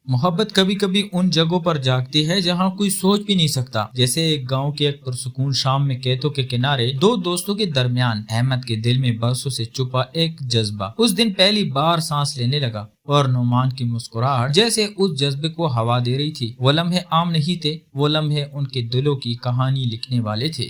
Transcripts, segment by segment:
محبت کبھی کبھی ان جگہوں پر جاگتی ہے جہاں کوئی سوچ بھی نہیں سکتا، جیسے ایک گاؤں کے ایک پرسکون شام میں کھیتوں کے کنارے دو دوستوں کے درمیان احمد کے دل میں برسوں سے چھپا ایک جذبہ اس دن پہلی بار سانس لینے لگا، اور نعمان کی مسکراہٹ جیسے اس جذبے کو ہوا دے رہی تھی۔ وہ لمحے عام نہیں تھے، وہ لمحے ان کے دلوں کی کہانی لکھنے والے تھے۔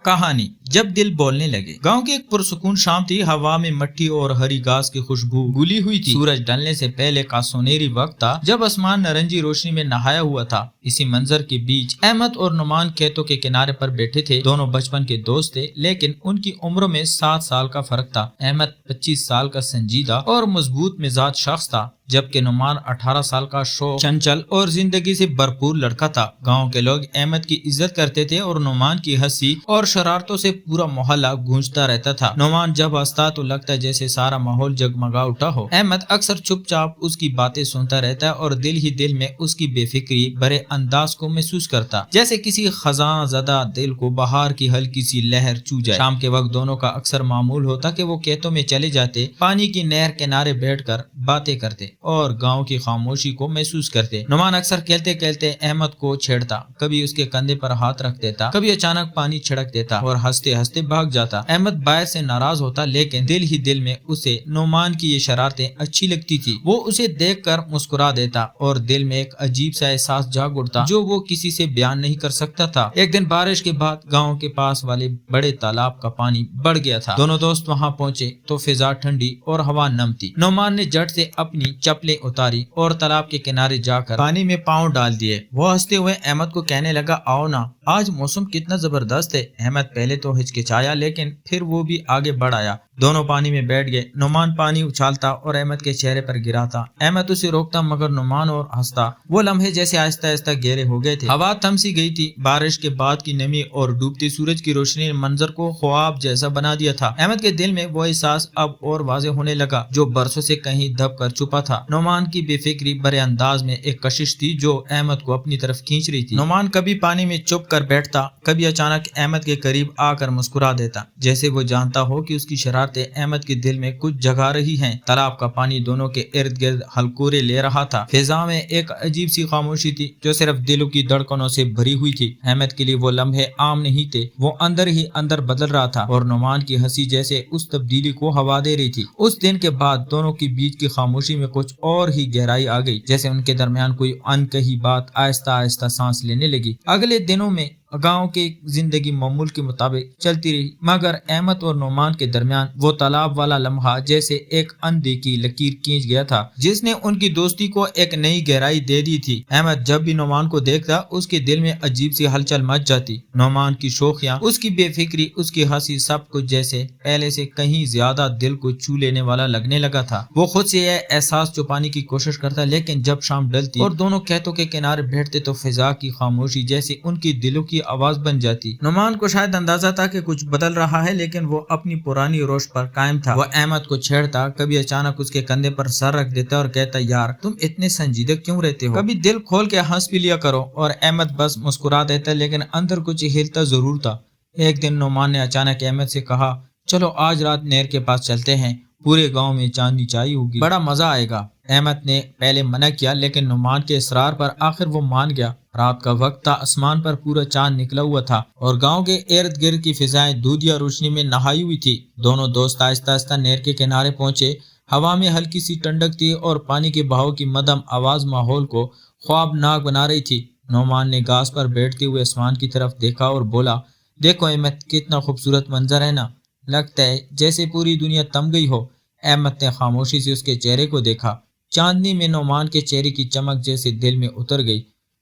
کہانی جب دل بولنے لگے۔ گاؤں کی ایک پرسکون شام تھی، ہوا میں مٹی اور ہری گھاس کی خوشبو گھلی ہوئی تھی۔ سورج ڈھلنے سے پہلے کا سنہری وقت تھا جب آسمان نارنجی روشنی میں نہایا ہوا تھا۔ اسی منظر کے بیچ احمد اور نعمان کھیتوں کے کنارے پر بیٹھے تھے۔ دونوں بچپن کے دوست تھے، لیکن ان کی عمروں میں 7 سال کا فرق تھا۔ احمد 25 سال کا سنجیدہ اور مضبوط مزاج شخص تھا، جبکہ نعمان 18 سال کا شوق، چنچل اور زندگی سے بھرپور لڑکا تھا۔ گاؤں کے لوگ احمد کی عزت کرتے تھے اور نعمان کی ہنسی اور شرارتوں سے پورا محلہ گونجتا رہتا تھا۔ نعمان جب ہنستا تو لگتا جیسے سارا ماحول جگمگا اٹھا ہو۔ احمد اکثر چپ چاپ اس کی باتیں سنتا رہتا اور دل ہی دل میں اس کی بے فکری بھرے انداز کو محسوس کرتا، جیسے کسی خزاں زدہ دل کو بہار کی ہلکی سی لہر چھو جائے۔ شام کے وقت دونوں کا اکثر معمول ہوتا کہ وہ کھیتوں میں چلے جاتے، پانی کی نہر کنارے بیٹھ کر باتیں کرتے اور گاؤں کی خاموشی کو محسوس کرتے۔ نعمان اکثر کھیلتے کھیلتے احمد کو چھیڑتا، کبھی اس کے کندھے پر ہاتھ رکھ دیتا، کبھی اچانک پانی چھڑک دیتا اور ہنستے ہنستے بھاگ جاتا۔ احمد باہر سے ناراض ہوتا، لیکن دل ہی دل میں اسے نعمان کی یہ شرارتیں اچھی لگتی تھی۔ وہ اسے دیکھ کر مسکرا دیتا اور دل میں ایک عجیب سا احساس جاگ اٹھتا جو وہ کسی سے بیان نہیں کر سکتا تھا۔ ایک دن بارش کے بعد گاؤں کے پاس والے بڑے تالاب کا پانی بڑھ گیا تھا۔ دونوں دوست وہاں پہنچے تو فضا ٹھنڈی اور ہوا نم تھی۔ نعمان نے جھٹ سے اپنی چپلیں اتاری اور تالاب کے کنارے جا کر پانی میں پاؤں ڈال دیے۔ وہ ہنستے ہوئے احمد کو کہنے لگا، آؤ نا، آج موسم کتنا زبردست ہے۔ احمد پہلے تو ہچکچایا، لیکن پھر وہ بھی آگے بڑھ آیا۔ دونوں پانی میں بیٹھ گئے۔ نعمان پانی اچھالتا اور احمد کے چہرے پر گراتا۔ احمد اسے روکتا، مگر نعمان اور ہنستا۔ وہ لمحے جیسے آہستہ آہستہ گہرے ہو گئے تھے۔ ہوا تھم سی گئی تھی۔ بارش کے بعد کی نمی اور ڈوبتے سورج کی روشنی نے منظر کو خواب جیسا بنا دیا تھا۔ احمد کے دل میں وہ احساس اب اور واضح ہونے لگا جو برسوں سے کہیں دب کر چھپا تھا۔ نعمان کی بے فکری بھرے انداز میں ایک کشش تھی جو احمد کو اپنی طرف کھینچ رہی تھی۔ نعمان کبھی پانی میں چھپ کر بیٹھتا، کبھی اچانک احمد کے قریب آ کر مسکرا دیتا، جیسے وہ جانتا ہو کہ اس کی شرارتیں احمد کے دل میں کچھ جگا رہی ہیں۔ تالاب کا پانی دونوں کے ارد گرد ہلکورے لے رہا تھا۔ فضا میں ایک عجیب سی خاموشی تھی جو صرف دلوں کی دھڑکنوں سے بھری ہوئی تھی۔ احمد کے لیے وہ لمحے عام نہیں تھے، وہ اندر ہی اندر بدل رہا تھا، اور نعمان کی ہنسی جیسے اس تبدیلی کو ہوا دے رہی تھی۔ اس دن کے بعد دونوں کے بیچ کی خاموشی میں کچھ اور ہی گہرائی آ گئی، جیسے ان کے درمیان کوئی انکہی بات آہستہ آہستہ سانس لینے لگی۔ اگلے دنوں میں گاؤں کی زندگی معمول کے مطابق چلتی رہی، مگر احمد اور نعمان کے درمیان وہ تالاب والا لمحہ جیسے ایک اندیکھی لکیر کھینچ گیا تھا جس نے ان کی دوستی کو ایک نئی گہرائی دے دی تھی۔ احمد جب بھی نعمان کو دیکھتا اس کے دل میں عجیب سی ہلچل مچ جاتی۔ نعمان کی شوخیاں، اس کی بے فکری، اس کی ہنسی، سب کچھ جیسے پہلے سے کہیں زیادہ دل کو چھو لینے والا لگنے لگا تھا۔ وہ خود سے یہ احساس چھپانے کی کوشش کرتا، لیکن جب شام ڈلتی اور دونوں کھیتوں کے کنارے بیٹھتے تو فضا کی خاموشی جیسے ان کی دلوں کی آواز بن جاتی۔ نعمان کو شاید اندازہ تھا کہ کچھ بدل رہا ہے، لیکن وہ اپنی پرانی روش پر قائم تھا۔ وہ احمد کو چھیڑتا، کبھی اچانک اس کے کندھے پر سر رکھ دیتا اور کہتا، یار تم اتنے سنجیدہ کیوں رہتے ہو؟ کبھی دل کھول کے ہنس بھی لیا کرو۔ اور احمد بس مسکرا دیتا، لیکن اندر کچھ ہلتا ضرور تھا۔ ایک دن نعمان نے اچانک احمد سے کہا، چلو آج رات نہر کے پاس چلتے ہیں، پورے گاؤں میں چاندنی چائی ہوگی، بڑا مزہ آئے گا۔ احمد نے پہلے منع کیا، لیکن نعمان کے اصرار پر آخر وہ مان گیا۔ رات کا وقت تھا، آسمان پر پورا چاند نکلا ہوا تھا اور گاؤں کے ارد گرد کی فضائیں دودھیا روشنی میں نہائی ہوئی تھی۔ دونوں دوست آہستہ آہستہ نہر کے کنارے پہنچے۔ ہوا میں ہلکی سی ٹھنڈک تھی اور پانی کے بہاؤ کی مدھم آواز ماحول کو خوابناک بنا رہی تھی۔ نعمان نے گھاس پر بیٹھتے ہوئے آسمان کی طرف دیکھا اور بولا، دیکھو احمد، کتنا خوبصورت منظر ہے نا، لگتا ہے جیسے پوری دنیا تم گئی ہو۔ احمد نے خاموشی سے اس کے چہرے کو دیکھا۔ چاندنی میں نعمان کے چہرے کی چمک جیسے دل میں اتر گئی۔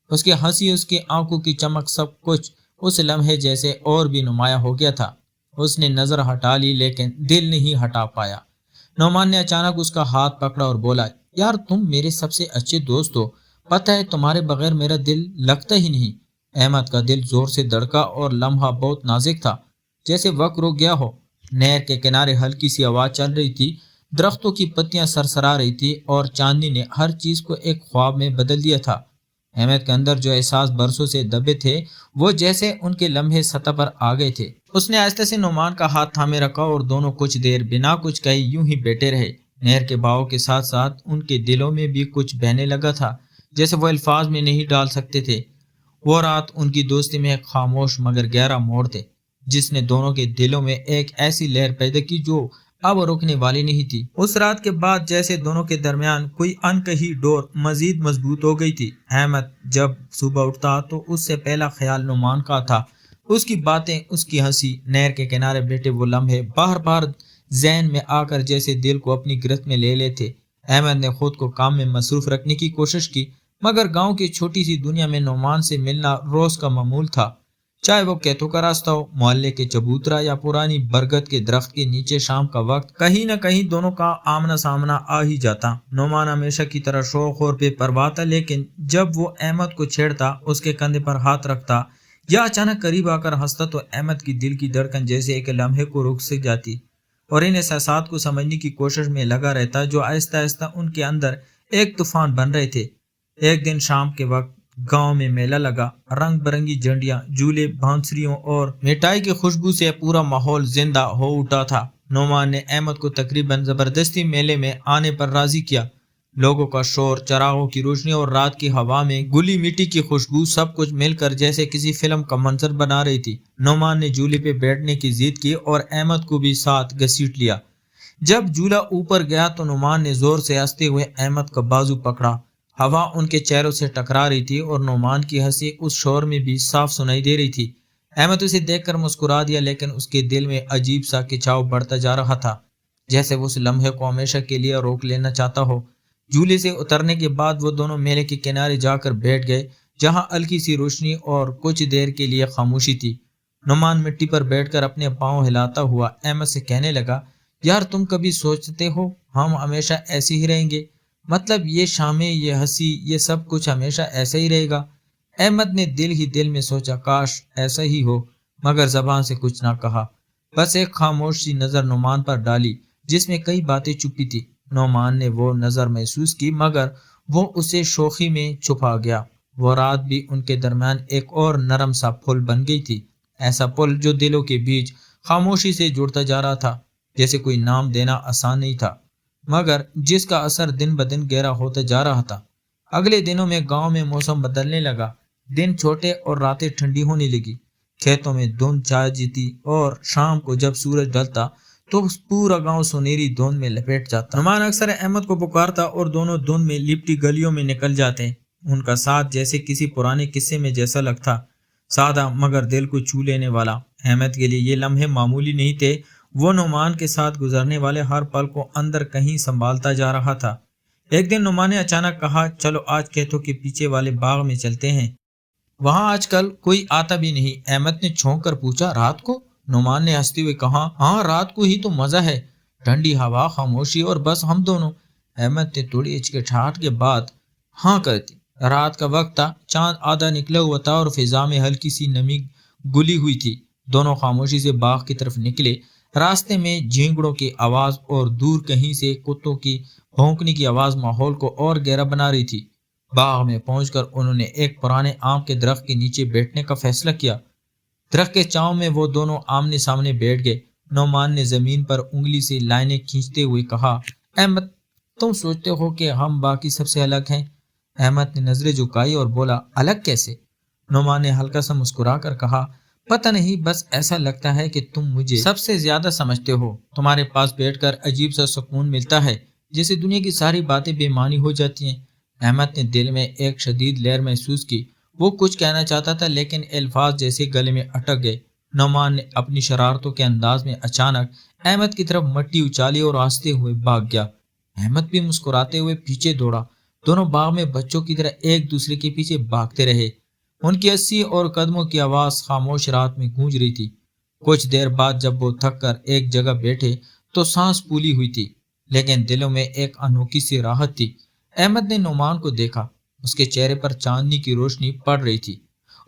اس کی ہنسی، اس کی آنکھوں کی چمک، سب کچھ اس لمحے جیسے اور بھی نمایاں ہو گیا تھا۔ اس نے نظر ہٹا لی، لیکن دل نہیں ہٹا پایا۔ نعمان نے اچانک اس کا ہاتھ پکڑا اور بولا، یار تم میرے سب سے اچھے دوست ہو، پتہ ہے تمہارے بغیر میرا دل لگتا ہی نہیں۔ احمد کا دل زور سے دھڑکا اور لمحہ بہت نازک تھا، جیسے وقت رک گیا ہو۔ نہر کے کنارے ہلکی سی آواز چل رہی تھی، درختوں کی پتیاں سرسرا رہی تھی اور چاندنی نے ہر چیز کو ایک خواب میں بدل دیا تھا۔ احمد کے اندر جو احساس برسوں سے دبے تھے وہ جیسے ان کے لمحے سطح پر آ گئے تھے۔ اس نے آہستہ سے نعمان کا ہاتھ تھامے رکھا اور دونوں کچھ دیر بنا کچھ کہے یوں ہی بیٹھے رہے۔ نہر کے بہاؤ کے ساتھ ساتھ ان کے دلوں میں بھی کچھ بہنے لگا تھا جیسے وہ الفاظ میں نہیں ڈال سکتے تھے۔ وہ رات ان کی دوستی میں ایک خاموش مگر گہرا موڑ تھے جس نے دونوں کے دلوں میں ایک ایسی لہر پیدا کی جو اب رکنے والی نہیں تھی۔ اس رات کے بعد جیسے دونوں کے درمیان کوئی انکہی ڈور مزید مضبوط ہو گئی تھی۔ احمد جب صبح اٹھتا تو اس سے پہلا خیال نعمان کا تھا۔ اس کی باتیں، اس کی ہنسی، نہر کے کنارے بیٹھے وہ لمحے بار بار ذہن میں آ کر جیسے دل کو اپنی گرفت میں لے لیتے۔ احمد نے خود کو کام میں مصروف رکھنے کی کوشش کی مگر گاؤں کی چھوٹی سی دنیا میں نعمان سے ملنا روز کا معمول تھا۔ چاہے وہ کیتوں کا راستہ ہو، محلے کے چبوترا یا پرانی برگد کے درخت کے نیچے شام کا وقت، کہیں نہ کہیں دونوں کا آمنا سامنا آ ہی جاتا۔ نعمان ہمیشہ کی طرح شوق اور بے پرواہ تھا لیکن جب وہ احمد کو چھیڑتا، اس کے کندھے پر ہاتھ رکھتا یا اچانک قریب آ کر ہنستا تو احمد کی دل کی دھڑکن جیسے ایک لمحے کو رک سی جاتی اور ان احساسات کو سمجھنے کی کوشش میں لگا رہتا جو آہستہ آہستہ ان کے اندر ایک طوفان بن رہے تھے۔ ایک دن شام کے وقت گاؤں میں میلہ لگا۔ رنگ برنگی جھنڈیاں، جھولے، بانسریوں اور مٹائی کی خوشبو سے پورا ماحول زندہ ہو اٹھا تھا۔ نعمان نے احمد کو تقریباً زبردستی میلے میں آنے پر راضی کیا۔ لوگوں کا شور، چراغوں کی روشنی اور رات کی ہوا میں گلی مٹی کی خوشبو سب کچھ مل کر جیسے کسی فلم کا منظر بنا رہی تھی۔ نعمان نے جھولے پہ بیٹھنے کی ضد کی اور احمد کو بھی ساتھ گھسیٹ لیا۔ جب جھولا اوپر گیا تو نعمان نے زور سے ہنستے ہوئے احمد کا بازو پکڑا۔ ہوا ان کے چہروں سے ٹکرا رہی تھی اور نعمان کی ہنسی اس شور میں بھی صاف سنائی دے رہی تھی۔ احمد اسے دیکھ کر مسکرا دیا لیکن اس کے دل میں عجیب سا کھچاؤ بڑھتا جا رہا تھا جیسے وہ اس لمحے کو ہمیشہ کے لیے روک لینا چاہتا ہو۔ جھولے سے اترنے کے بعد وہ دونوں میلے کے کنارے جا کر بیٹھ گئے جہاں ہلکی سی روشنی اور کچھ دیر کے لیے خاموشی تھی۔ نعمان مٹی پر بیٹھ کر اپنے پاؤں ہلاتا ہوا احمد سے کہنے لگا، یار تم کبھی سوچتے ہو ہم ہمیشہ ایسے ہی رہیں گے؟ مطلب یہ شامیں، یہ ہنسی، یہ سب کچھ ہمیشہ ایسا ہی رہے گا؟ احمد نے دل ہی دل میں سوچا کاش ایسا ہی ہو، مگر زبان سے کچھ نہ کہا، بس ایک خاموش سی نظر نعمان پر ڈالی جس میں کئی باتیں چھپی تھی۔ نعمان نے وہ نظر محسوس کی مگر وہ اسے شوخی میں چھپا گیا۔ وہ رات بھی ان کے درمیان ایک اور نرم سا پل بن گئی تھی، ایسا پل جو دلوں کے بیچ خاموشی سے جڑتا جا رہا تھا جیسے کوئی نام دینا آسان نہیں تھا مگر جس کا اثر دن بدن گہرا ہوتا جا رہا تھا۔ اگلے دنوں میں گاؤں میں موسم بدلنے لگا، دن چھوٹے اور راتیں ٹھنڈی ہونے لگی، کھیتوں میں دھند چھا جاتی اور شام کو جب سورج ڈھلتا تو پورا گاؤں سنہری دھند میں لپٹ جاتا۔ نعمان اکثر احمد کو پکارتا اور دونوں دھند میں لپٹی گلیوں میں نکل جاتے۔ ان کا ساتھ جیسے کسی پرانے قصے میں جیسا لگتا، سادہ مگر دل کو چھو لینے والا۔ احمد کے لیے یہ لمحے معمولی نہیں تھے، وہ نعمان کے ساتھ گزرنے والے ہر پل کو اندر کہیں سنبھالتا جا رہا تھا۔ ایک دن نعمان نے اچانک کہا، چلو آج کھیتوں کے پیچھے والے باغ میں چلتے ہیں، وہاں آج کل کوئی آتا بھی نہیں۔ احمد نے چھونک کر پوچھا، رات کو؟ نعمان نے ہنستے ہوئے کہا، ہاں رات کو ہی تو مزہ ہے، ٹھنڈی ہوا، خاموشی اور بس ہم دونوں۔ احمد نے تھوڑی ہچکچاہٹ کے بعد ہاں کر دی۔ رات کا وقت تھا، چاند آدھا نکلا ہوا تھا اور فضا میں ہلکی سی نمی گلی ہوئی تھی۔ دونوں خاموشی سے باغ کی طرف نکلے۔ راستے میں جھینگڑوں کی آواز اور دور کہیں سے کتوں کی بھونکنے کی آواز ماحول کو اور گہرا بنا رہی تھی۔ باغ میں پہنچ کر انہوں نے ایک پرانے آم کے درخت کے نیچے بیٹھنے کا فیصلہ کیا۔ درخت کے چھاؤں میں وہ دونوں آمنے سامنے بیٹھ گئے۔ نعمان نے زمین پر انگلی سے لائنیں کھینچتے ہوئے کہا، احمد تم سوچتے ہو کہ ہم باقی سب سے الگ ہیں؟ احمد نے نظریں جھکائی اور بولا، الگ کیسے؟ نعمان نے ہلکا سا مسکرا کر کہا، پتہ نہیں، بس ایسا لگتا ہے کہ تم مجھے سب سے زیادہ سمجھتے ہو۔ تمہارے پاس بیٹھ کر عجیب سا سکون ملتا ہے جیسے دنیا کی ساری باتیں بے معنی ہو جاتی ہیں۔ احمد نے دل میں ایک شدید لہر محسوس کی۔ وہ کچھ کہنا چاہتا تھا لیکن الفاظ جیسے گلے میں اٹک گئے۔ نعمان نے اپنی شرارتوں کے انداز میں اچانک احمد کی طرف مٹی اچالی اور ہنستے ہوئے بھاگ گیا۔ احمد بھی مسکراتے ہوئے پیچھے دوڑا۔ دونوں باغ میں بچوں کی طرح ایک دوسرے کے پیچھے بھاگتے رہے۔ ان کی ہنسی اور قدموں کی آواز خاموش رات میں گونج رہی تھی۔ کچھ دیر بعد جب وہ تھک کر ایک جگہ بیٹھے تو سانس پھولی ہوئی تھی لیکن دلوں میں ایک انوکھی سی راحت تھی۔ احمد نے نعمان کو دیکھا، اس کے چہرے پر چاندنی کی روشنی پڑ رہی تھی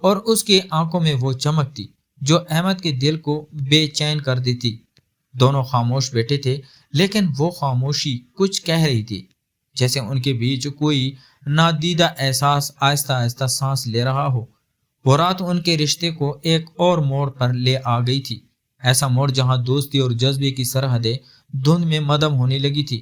اور اس کی آنکھوں میں وہ چمک تھی جو احمد کے دل کو بے چین کر دیتی۔ دونوں خاموش بیٹھے تھے لیکن وہ خاموشی کچھ کہہ رہی تھی، جیسے ان کے بیچ کوئی نادیدہ احساس آہستہ آہستہ سانس لے رہا ہو۔ وہ رات ان کے رشتے کو ایک اور موڑ پر لے آ گئی تھی، ایسا موڑ جہاں دوستی اور جذبے کی سرحدیں دھند میں مدھم ہونے لگی تھی۔